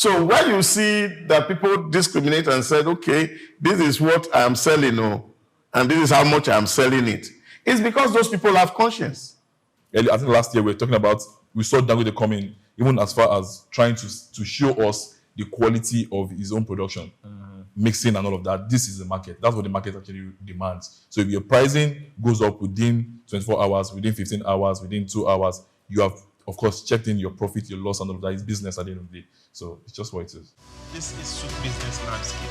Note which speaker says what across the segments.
Speaker 1: So when you see that people discriminate and said, okay, this is what I am selling, and this is how much I am selling it, it's because those people have conscience.
Speaker 2: I think last year we saw Dangote come in, even as far as trying to show us the quality of his own production, mixing and all of that. This is the market. That's what the market actually demands. So if your pricing goes up within 24 hours, within 15 hours, within 2 hours, you have, of course, checked in your profit, your loss, and all of that. It's business at the end of the day. So it's just what it is.
Speaker 3: This is SOUQ business landscape.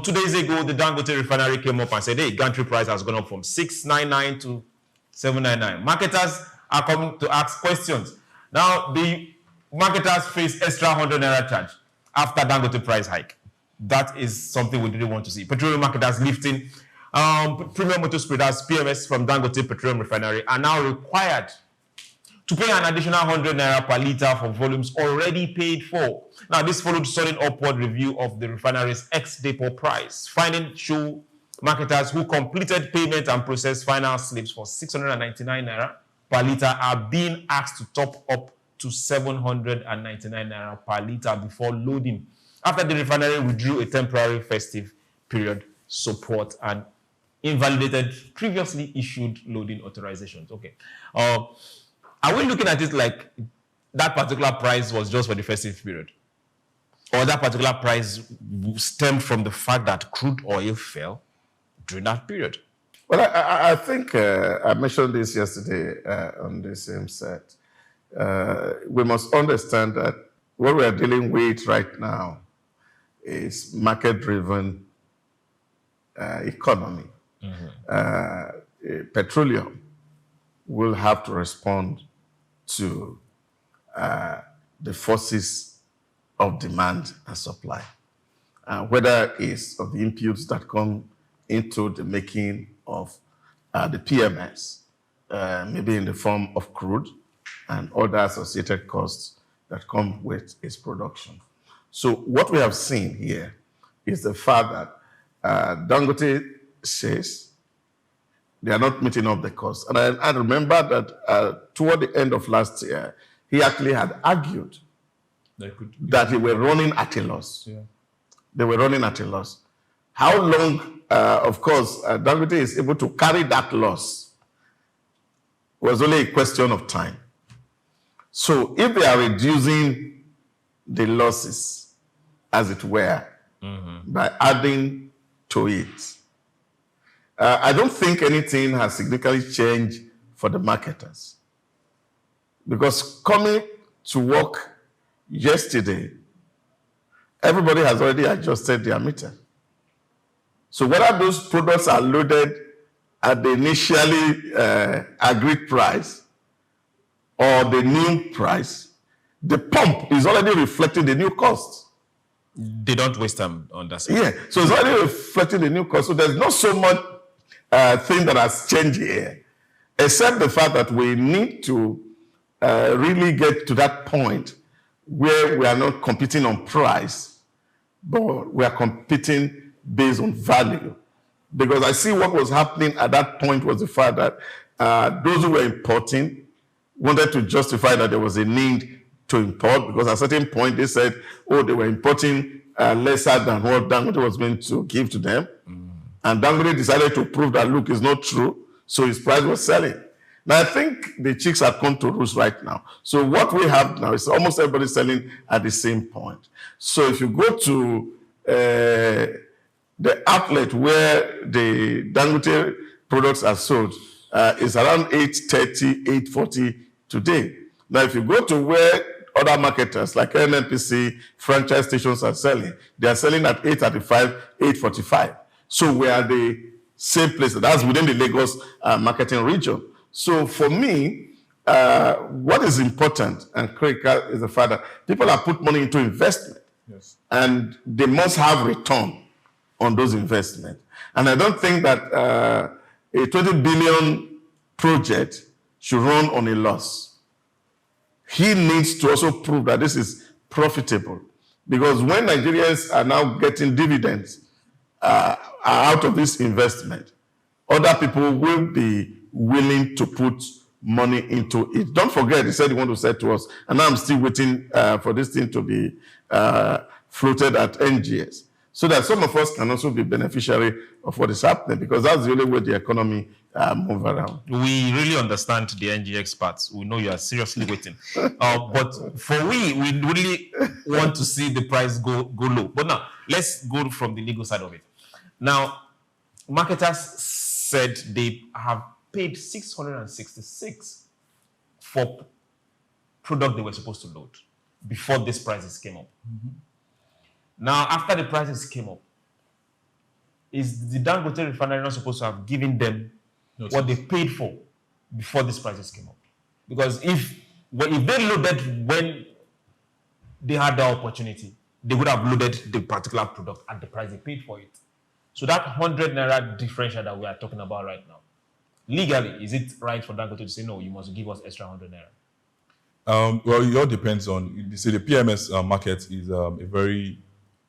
Speaker 3: 2 days ago, the Dangote refinery came up and said, hey, gantry price has gone up from 699 to 799. Marketers are coming to ask questions. Now, the marketers face extra 100 naira charge after Dangote price hike. That is something we didn't want to see. Petroleum marketers lifting premium motor spreaders, PMS from Dangote Petroleum Refinery are now required to pay an additional 100 naira per litre for volumes already paid for. Now, this followed sudden upward review of the refinery's ex-depot price. Findings show marketers who completed payment and processed final slips for 699 naira per litre are being asked to top up to 799 naira per litre before loading, after the refinery withdrew a temporary festive period support and invalidated previously issued loading authorizations. Okay. Are we looking at it like that particular price was just for the festive period? Or that particular price stemmed from the fact that crude oil fell during that period?
Speaker 1: Well, I think I mentioned this yesterday on the same set. We must understand that what we are dealing with right now is market-driven economy. Petroleum will have to respond to the forces of demand and supply, whether it's of the inputs that come into the making of the PMS, maybe in the form of crude and other associated costs that come with its production. So what we have seen here is the fact that Dangote says they are not meeting up the cost. And I remember that toward the end of last year, he actually had argued that they were running at a loss. Yeah. They were running at a loss. How long, of course, Dangote is able to carry that loss was only a question of time. So if they are reducing the losses, as it were, by adding to it, I don't think anything has significantly changed for the marketers. Because coming to work yesterday, everybody has already adjusted their meter. So whether those products are loaded at the initially agreed price or the new price, the pump is already reflecting the new cost.
Speaker 3: They don't waste time on that.
Speaker 1: Yeah, so it's already reflecting the new cost. So there's not so much thing that has changed here, except the fact that we need to really get to that point where we are not competing on price, but we are competing based on value. Because I see what was happening at that point was the fact that those who were importing wanted to justify that there was a need to import, because at a certain point they said, oh, they were importing lesser than what Dangote was going to give to them. And Dangote decided to prove that, look, it's not true, so his price was selling. Now, I think the chicks have come to roost right now. So what we have now is almost everybody selling at the same point. So if you go to the outlet where the Dangote products are sold, it's around 830, 840 today. Now, if you go to where other marketers like NNPC, franchise stations are selling, they are selling at 835, 845. So we are the same place. That's within the Lagos marketing region. So for me, what is important and critical is the fact that people have put money into investment. Yes. And they must have return on those investments. And I don't think that a 20 billion project should run on a loss. He needs to also prove that this is profitable. Because when Nigerians are now getting dividends out of this investment, other people will be willing to put money into it. Don't forget, he said he wanted to say to us, and now I'm still waiting for this thing to be floated at NGS, so that some of us can also be beneficiary of what is happening, because that's the only way the economy move around.
Speaker 3: We really understand the NG experts. We know you are seriously waiting. But for we really want to see the price go low. But now, let's go from the legal side of it. Now, marketers said they have paid 666 for product they were supposed to load before these prices came up. Now, after the prices came up, is the Dangote refinery not supposed to have given them what they paid for before these prices came up? Because if they loaded when they had the opportunity, they would have loaded the particular product at the price they paid for it. So that 100 naira differential that we are talking about right now, legally, is it right for Dangote to say, no, you must give us extra 100 naira?
Speaker 2: Well, it all depends on, you see, the PMS market is a very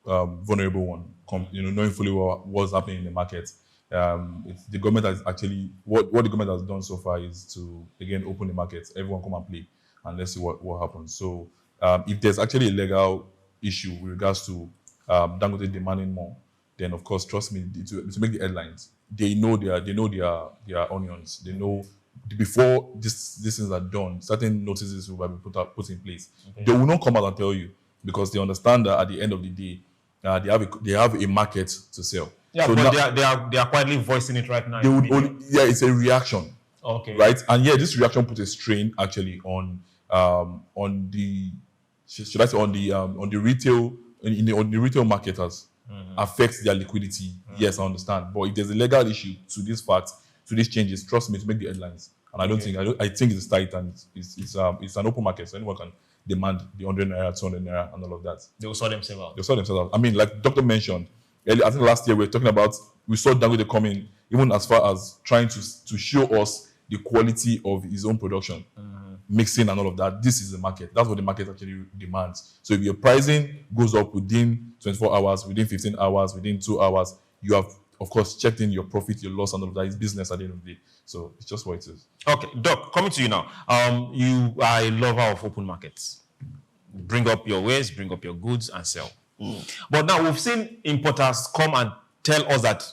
Speaker 2: vulnerable one, knowing fully what's happening in the market. The government has actually, what the government has done so far is to, again, open the market. Everyone come and play, and let's see what happens. So if there's actually a legal issue with regards to Dangote demanding more, then of course, trust me, to make the headlines, they know their onions. They know before these things are done, certain notices will be put in place. Okay. They will not come out and tell you, because they understand that at the end of the day, they have a market to sell.
Speaker 3: Yeah, so but they are quietly voicing it right now.
Speaker 2: It's a reaction.
Speaker 3: Okay.
Speaker 2: Right, and this reaction put a strain actually on the, should I say, on the retail on the retail marketers. Affects their liquidity. Yes, I understand. But if there's a legal issue to this fact, to these changes, trust me, to make the headlines. And I think it's tight, and it's an open market, so anyone can demand the 100 naira, 200 naira, and all of that.
Speaker 3: They will sort themselves out.
Speaker 2: They'll sort themselves out. I mean, like the doctor mentioned, I think last year we saw Dangote come in, even as far as trying to show us the quality of his own production, mixing and all of that. This is the market. That's what the market actually demands. So if your pricing goes up within 24 hours, within 15 hours, within 2 hours, you have, of course, checked in your profit, your loss, and all of that. It's business at the end of the day. So it's just what it is.
Speaker 3: Okay, Doc, coming to you now. You are a lover of open markets. Bring up your wares, bring up your goods, and sell. But now we've seen importers come and tell us that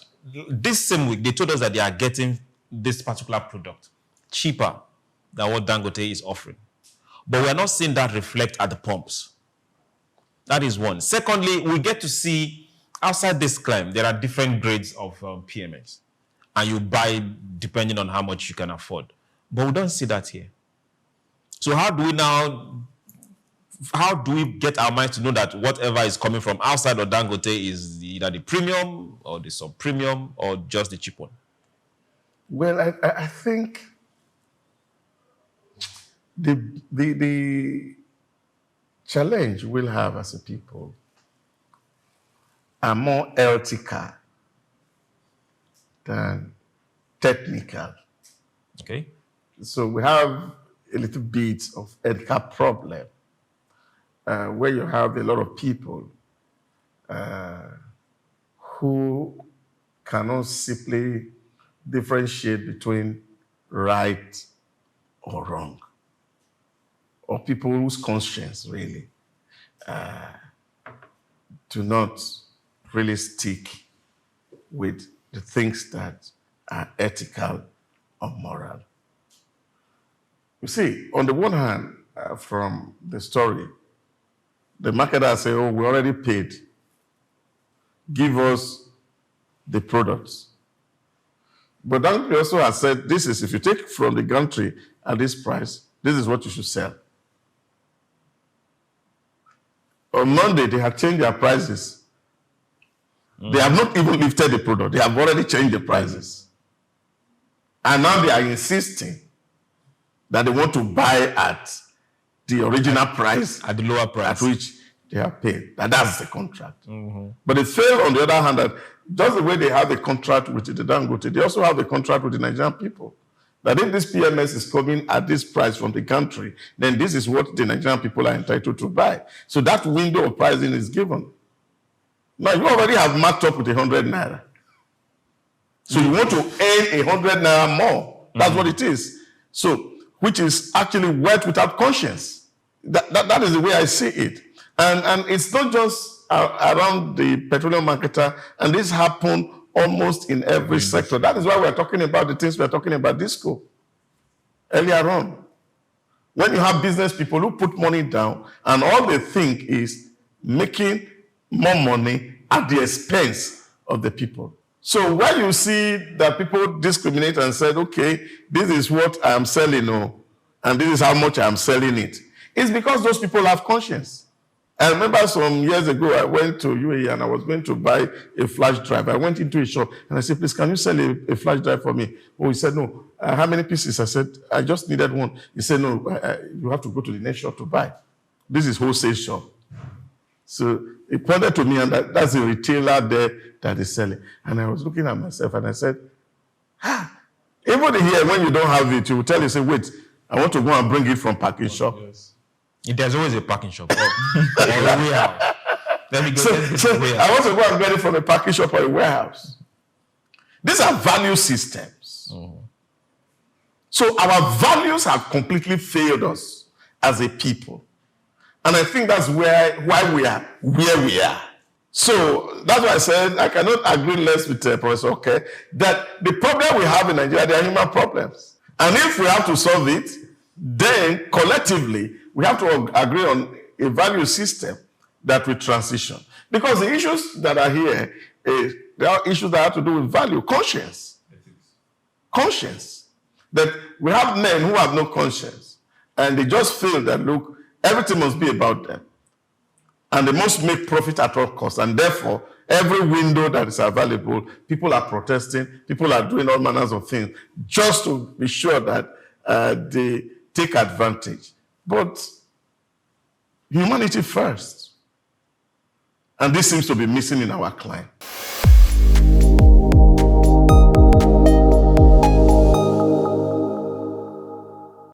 Speaker 3: this same week, they told us that they are getting this particular product cheaper than what Dangote is offering. But we are not seeing that reflect at the pumps. That is one. Secondly, we get to see outside this climb, there are different grades of PMS. And you buy depending on how much you can afford. But we don't see that here. So how do we get our minds to know that whatever is coming from outside of Dangote is either the premium or the sub-premium or just the cheap one?
Speaker 1: Well, I think the challenge we'll have as a people are more ethical than technical.
Speaker 3: Okay.
Speaker 1: So we have a little bit of ethical problem where you have a lot of people who cannot simply differentiate between right or wrong, or people whose conscience really do not really stick with the things that are ethical or moral. You see, on the one hand, from the story, the marketer say, oh, we already paid. Give us the products. But then we also have said, this is, if you take from the country at this price, this is what you should sell. On Monday, they have changed their prices. They have not even lifted the product. They have already changed the prices. And now they are insisting that they want to buy at the original price.
Speaker 3: At the lower price.
Speaker 1: At which they have paid. That's the contract. But it failed on the other hand that just the way they have the contract with the Dangote, they also have the contract with the Nigerian people. That if this PMS is coming at this price from the country, then this is what the Nigerian people are entitled to buy. So that window of pricing is given. Now, you already have marked up with 100 naira. So you want to earn 100 naira more. That's what it is. So which is actually wealth without conscience. That is the way I see it. And it's not just around the petroleum marketer, and this happened almost in every sector. That is why we're talking about the things we're talking about this school earlier on. When you have business people who put money down and all they think is making more money at the expense of the people. So when you see that people discriminate and said, okay, this is what I am selling, and this is how much I am selling it, it's because those people have conscience. I remember some years ago, I went to UAE and I was going to buy a flash drive. I went into a shop and I said, please, can you sell a flash drive for me? Oh, he said, no. How many pieces? I said, I just needed one. He said, no, you have to go to the next shop to buy. This is wholesale shop. So he pointed to me, and that's the retailer there that is selling. And I was looking at myself and I said, even here, when you don't have it, you will tell you, say, wait, I want to go and bring it from packing shop.
Speaker 3: Yes. There's always a packing shop. Or a warehouse. Let me go.
Speaker 1: I want to go and get it from a packing shop or a warehouse. These are value systems.
Speaker 3: Mm-hmm.
Speaker 1: So our values have completely failed us as a people. And I think that's why we are where we are. So that's why I said I cannot agree less with Professor Oke that the problem we have in Nigeria, they are human problems. And if we have to solve it, then collectively, we have to agree on a value system that we transition. Because the issues that are here, there are issues that have to do with value, conscience. Conscience. That we have men who have no conscience, and they just feel that, look, everything must be about them. And they must make profit at all costs. And therefore, every window that is available, people are protesting, people are doing all manners of things, just to be sure that they take advantage. But humanity first. And this seems to be missing in our climate.